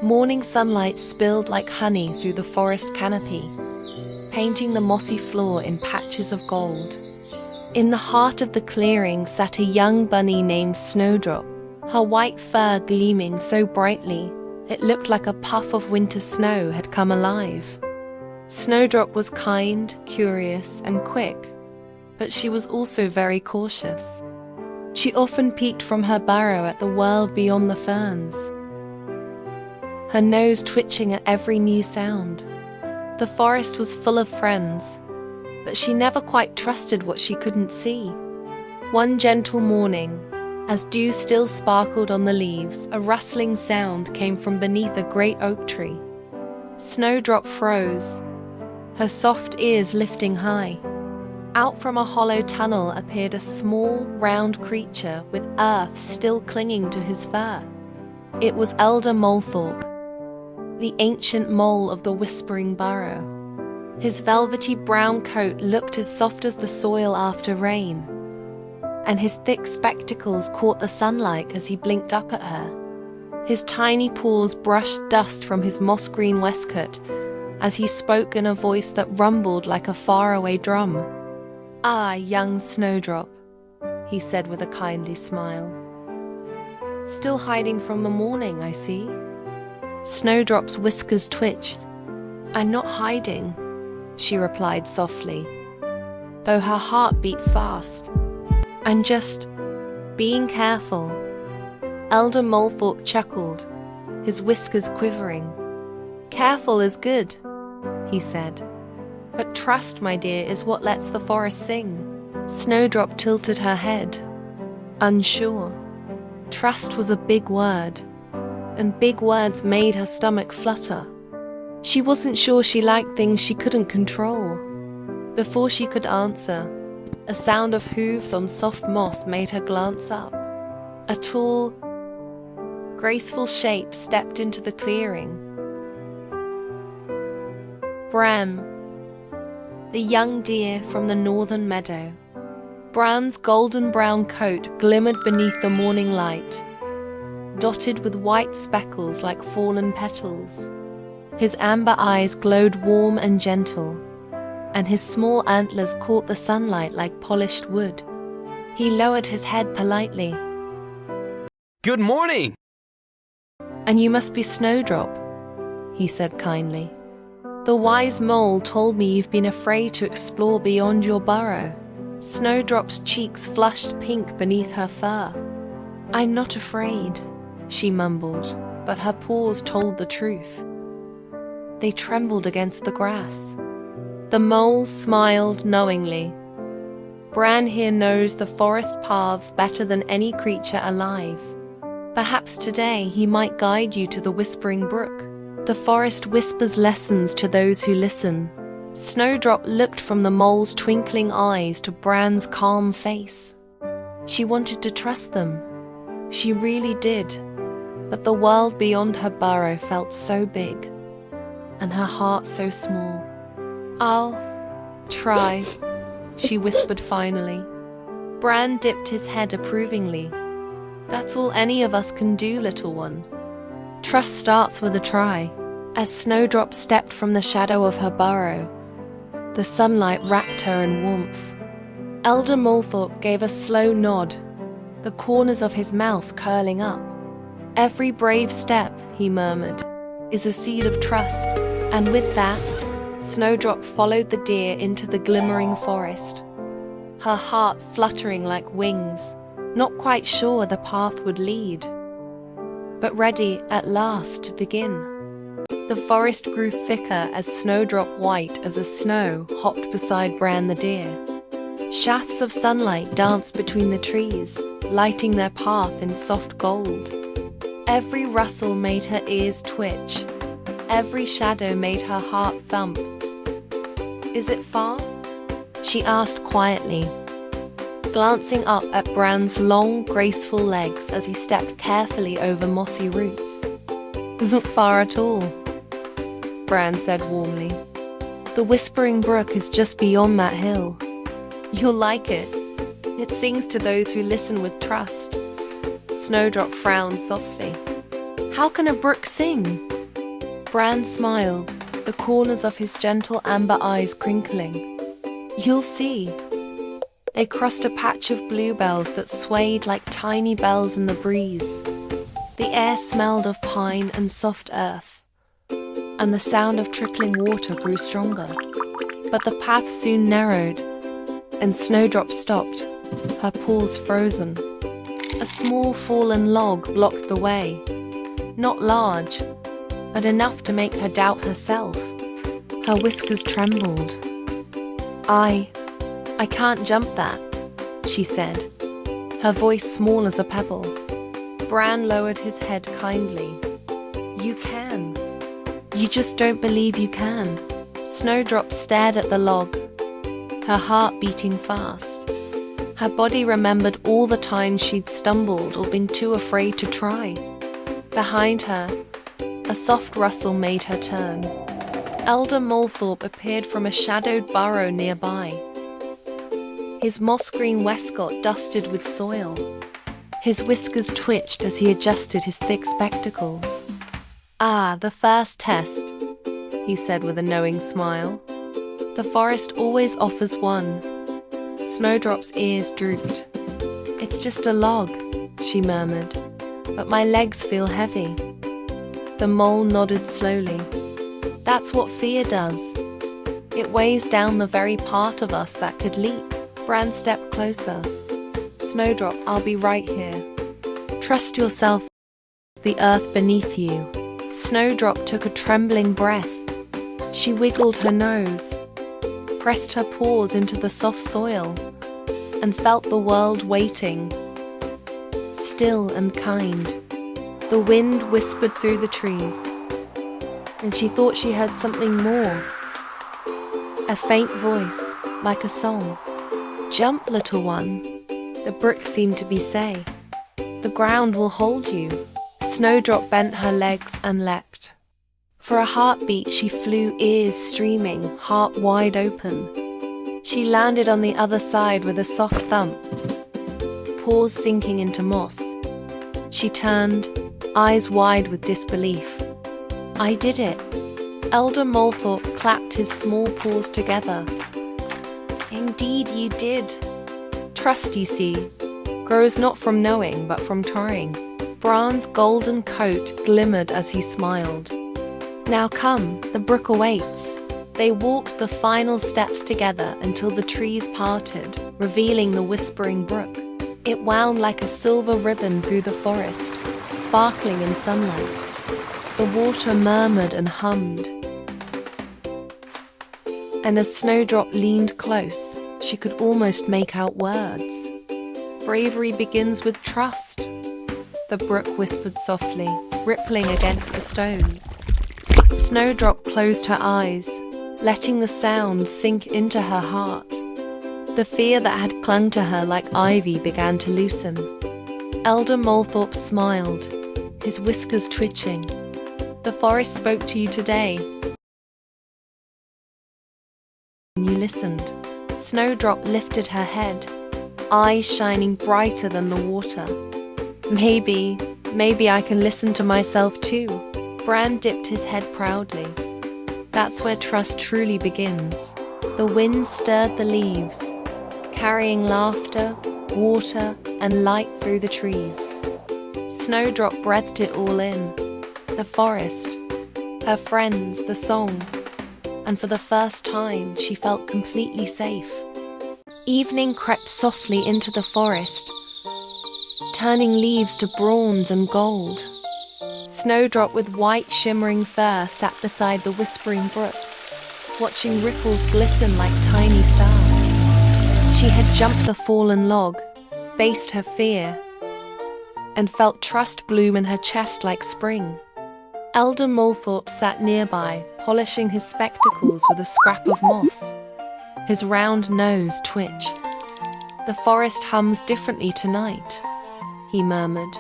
Morning sunlight spilled like honey through the forest canopy, painting the mossy floor in patches of gold. In the heart of the clearing sat a young bunny named Snowdrop, her white fur gleaming so brightly it looked like a puff of winter snow had come alive. Snowdrop was kind, curious, and quick, but she was also very cautious. She often peeked from her burrow at the world beyond the ferns, her nose twitching at every new sound. The forest was full of friends, but she never quite trusted what she couldn't see. One gentle morning, as dew still sparkled on the leaves, a rustling sound came from beneath a great oak tree. Snowdrop froze, her soft ears lifting high. Out from a hollow tunnel appeared a small, round creature with earth still clinging to his fur. It was Elder Molethorpe, the ancient mole of the Whispering Burrow. His velvety brown coat looked as soft as the soil after rain, and his thick spectacles caught the sunlight as he blinked up at her. His tiny paws brushed dust from his moss-green waistcoat as he spoke in a voice that rumbled like a faraway drum. "Ah, young Snowdrop," he said with a kindly smile. "Still hiding from the morning, I see." Snowdrop's whiskers twitched. "I'm not hiding," she replied softly, though her heart beat fast. "I'm just being careful." Elder Molethorpe chuckled, his whiskers quivering. "Careful is good," he said. "But trust, my dear, is what lets the forest sing." Snowdrop tilted her head, unsure. Trust was a big word, and big words made her stomach flutter. She wasn't sure she liked things she couldn't control. Before she could answer, a sound of hooves on soft moss made her glance up. A tall, graceful shape stepped into the clearing. Bran, the young deer from the northern meadow. Bran's golden brown coat glimmered beneath the morning light, dotted with white speckles like fallen petals. His amber eyes glowed warm and gentle, and his small antlers caught the sunlight like polished wood. He lowered his head politely. "Good morning!" "And you must be Snowdrop," he said kindly. "The wise mole told me you've been afraid to explore beyond your burrow." Snowdrop's cheeks flushed pink beneath her fur. "I'm not afraid," she mumbled, but her paws told the truth. They trembled against the grass. The mole smiled knowingly. "Bran here knows the forest paths better than any creature alive. Perhaps today he might guide you to the Whispering Brook. The forest whispers lessons to those who listen." Snowdrop looked from the mole's twinkling eyes to Bran's calm face. She wanted to trust them. She really did. But the world beyond her burrow felt so big, and her heart so small. "I'll try," she whispered finally. Bran dipped his head approvingly. "That's all any of us can do, little one. Trust starts with a try." As Snowdrop stepped from the shadow of her burrow, the sunlight wrapped her in warmth. Elder Molethorpe gave a slow nod, the corners of his mouth curling up. "Every brave step," he murmured, "is a seed of trust." And with that, Snowdrop followed the deer into the glimmering forest, her heart fluttering like wings, not quite sure where the path would lead, but ready at last to begin. The forest grew thicker as Snowdrop, white as a snow, hopped beside Bran the deer. Shafts of sunlight danced between the trees, lighting their path in soft gold. Every rustle made her ears twitch. Every shadow made her heart thump. "Is it far?" she asked quietly, glancing up at Bran's long, graceful legs as he stepped carefully over mossy roots. "Not far at all," Bran said warmly. "The Whispering Brook is just beyond that hill. You'll like it. It sings to those who listen with trust." Snowdrop frowned softly. How can a brook sing? Bran smiled, the corners of his gentle amber eyes crinkling. You'll see. They crossed a patch of bluebells that swayed like tiny bells in the breeze. The air smelled of pine and soft earth, and the sound of trickling water grew stronger. But the path soon narrowed, and Snowdrop stopped, her paws frozen. A small fallen log blocked the way. Not large, but enough to make her doubt herself. Her whiskers trembled. I can't jump that, she said, her voice small as a pebble. Bran lowered his head kindly. You can. You just don't believe you can. Snowdrop stared at the log, her heart beating fast. Her body remembered all the times she'd stumbled or been too afraid to try. Behind her, a soft rustle made her turn. Elder Molethorpe appeared from a shadowed burrow nearby. His moss-green waistcoat dusted with soil. His whiskers twitched as he adjusted his thick spectacles. Ah, the first test, he said with a knowing smile. The forest always offers one. Snowdrop's ears drooped. It's just a log, she murmured, but my legs feel heavy. The mole nodded slowly. That's what fear does. It weighs down the very part of us that could leap. Bran stepped closer. Snowdrop, I'll be right here. Trust yourself, the earth beneath you. Snowdrop took a trembling breath. She wiggled her nose, pressed her paws into the soft soil, and felt the world waiting, still and kind. The wind whispered through the trees, and she thought she heard something more. A faint voice, like a song. Jump, little one, the brook seemed to be saying. The ground will hold you. Snowdrop bent her legs and leapt. For a heartbeat she flew, ears streaming, heart wide open. She landed on the other side with a soft thump, paws sinking into moss. She turned, eyes wide with disbelief. I did it. Elder Molethorpe clapped his small paws together. Indeed you did. Trust, you see, grows not from knowing but from trying. Bran's golden coat glimmered as he smiled. Now come, the brook awaits. They walked the final steps together until the trees parted, revealing the whispering brook. It wound like a silver ribbon through the forest, sparkling in sunlight. The water murmured and hummed. And as Snowdrop leaned close, she could almost make out words. Bravery begins with trust, the brook whispered softly, rippling against the stones. Snowdrop closed her eyes, letting the sound sink into her heart. The fear that had clung to her like ivy began to loosen. Elder Molethorpe smiled, his whiskers twitching. The forest spoke to you today. You listened. Snowdrop lifted her head, eyes shining brighter than the water. Maybe I can listen to myself too. Bran dipped his head proudly. That's where trust truly begins. The wind stirred the leaves, carrying laughter, water, and light through the trees. Snowdrop breathed it all in. The forest, her friends, the song. And for the first time, she felt completely safe. Evening crept softly into the forest, turning leaves to bronze and gold. Snowdrop with white shimmering fur sat beside the whispering brook, watching ripples glisten like tiny stars. She had jumped the fallen log, faced her fear, and felt trust bloom in her chest like spring. Elder Molethorpe sat nearby, polishing his spectacles with a scrap of moss. His round nose twitched. The forest hums differently tonight, he murmured.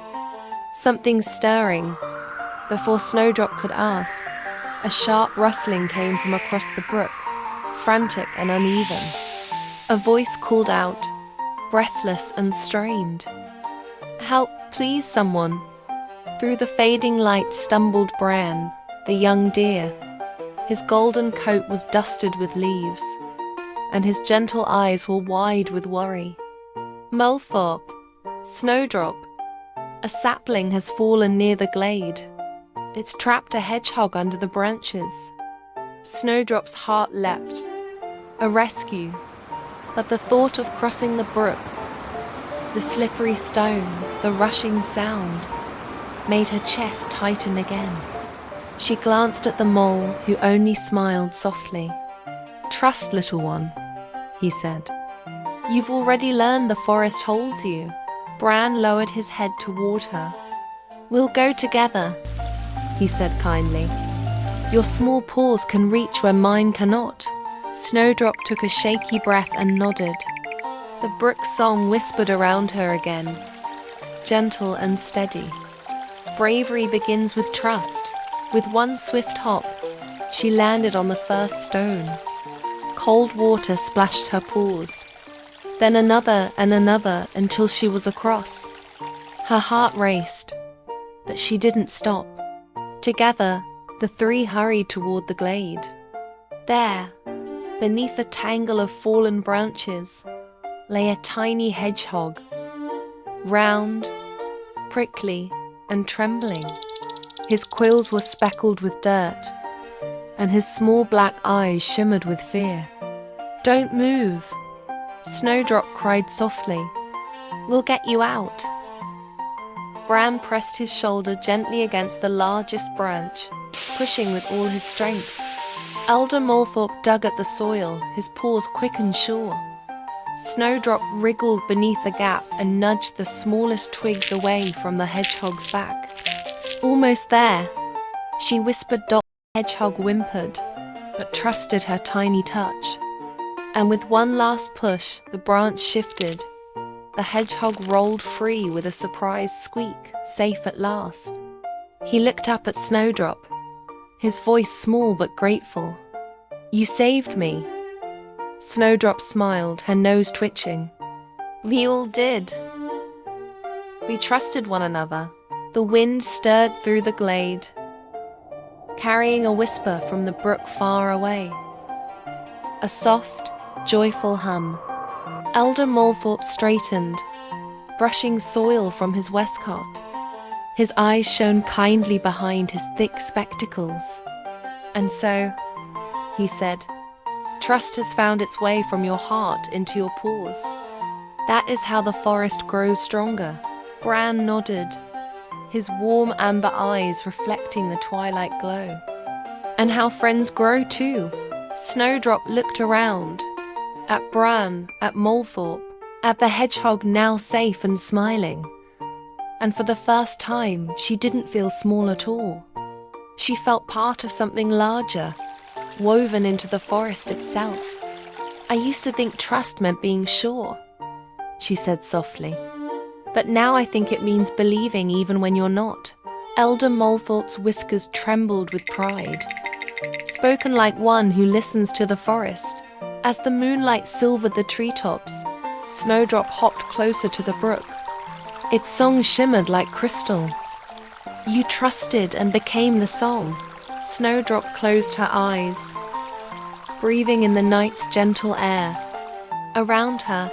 Something's stirring. Before Snowdrop could ask, a sharp rustling came from across the brook, frantic and uneven. A voice called out, breathless and strained. Help, please, someone. Through the fading light stumbled Bran, the young deer. His golden coat was dusted with leaves, and his gentle eyes were wide with worry. Molethorpe, Snowdrop, a sapling has fallen near the glade. It's trapped a hedgehog under the branches. Snowdrop's heart leapt. A rescue. But the thought of crossing the brook, the slippery stones, the rushing sound, made her chest tighten again. She glanced at the mole, who only smiled softly. "Trust, little one," he said. "You've already learned the forest holds you." Bran lowered his head toward her. "We'll go together," he said kindly. "Your small paws can reach where mine cannot." Snowdrop took a shaky breath and nodded. The brook song whispered around her again, gentle and steady. Bravery begins with trust. With one swift hop, she landed on the first stone. Cold water splashed her paws, then another and another until she was across. Her heart raced, but she didn't stop. Together, the three hurried toward the glade. There, beneath a tangle of fallen branches, lay a tiny hedgehog, round, prickly, and trembling. His quills were speckled with dirt, and his small black eyes shimmered with fear. "Don't move," Snowdrop cried softly. "We'll get you out." Bran pressed his shoulder gently against the largest branch, pushing with all his strength. Elder Molethorpe dug at the soil, his paws quick and sure. Snowdrop wriggled beneath the gap and nudged the smallest twigs away from the hedgehog's back. "Almost there," she whispered. The hedgehog whimpered, but trusted her tiny touch. And with one last push, the branch shifted. The hedgehog rolled free with a surprised squeak, safe at last. He looked up at Snowdrop, his voice small but grateful. "You saved me." Snowdrop smiled, her nose twitching. "We all did. We trusted one another." The wind stirred through the glade, carrying a whisper from the brook far away. A soft, joyful hum. Elder Molethorpe straightened, brushing soil from his waistcoat. His eyes shone kindly behind his thick spectacles. "And so," he said, "trust has found its way from your heart into your paws. That is how the forest grows stronger." Bran nodded, his warm amber eyes reflecting the twilight glow. "And how friends grow too." Snowdrop looked around, at Bran, at Molethorpe, at the hedgehog now safe and smiling. And for the first time, she didn't feel small at all. She felt part of something larger, woven into the forest itself. "I used to think trust meant being sure," she said softly. "But now I think it means believing even when you're not." Elder Molethorpe's whiskers trembled with pride, spoken like one who listens to the forest. As the moonlight silvered the treetops, Snowdrop hopped closer to the brook. Its song shimmered like crystal. "You trusted and became the song." Snowdrop closed her eyes, breathing in the night's gentle air. Around her,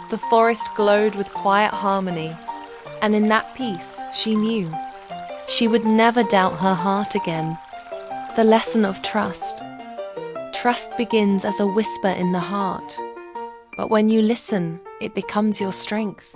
the forest glowed with quiet harmony, and in that peace, she knew she would never doubt her heart again. The lesson of trust. Trust begins as a whisper in the heart, but when you listen, it becomes your strength.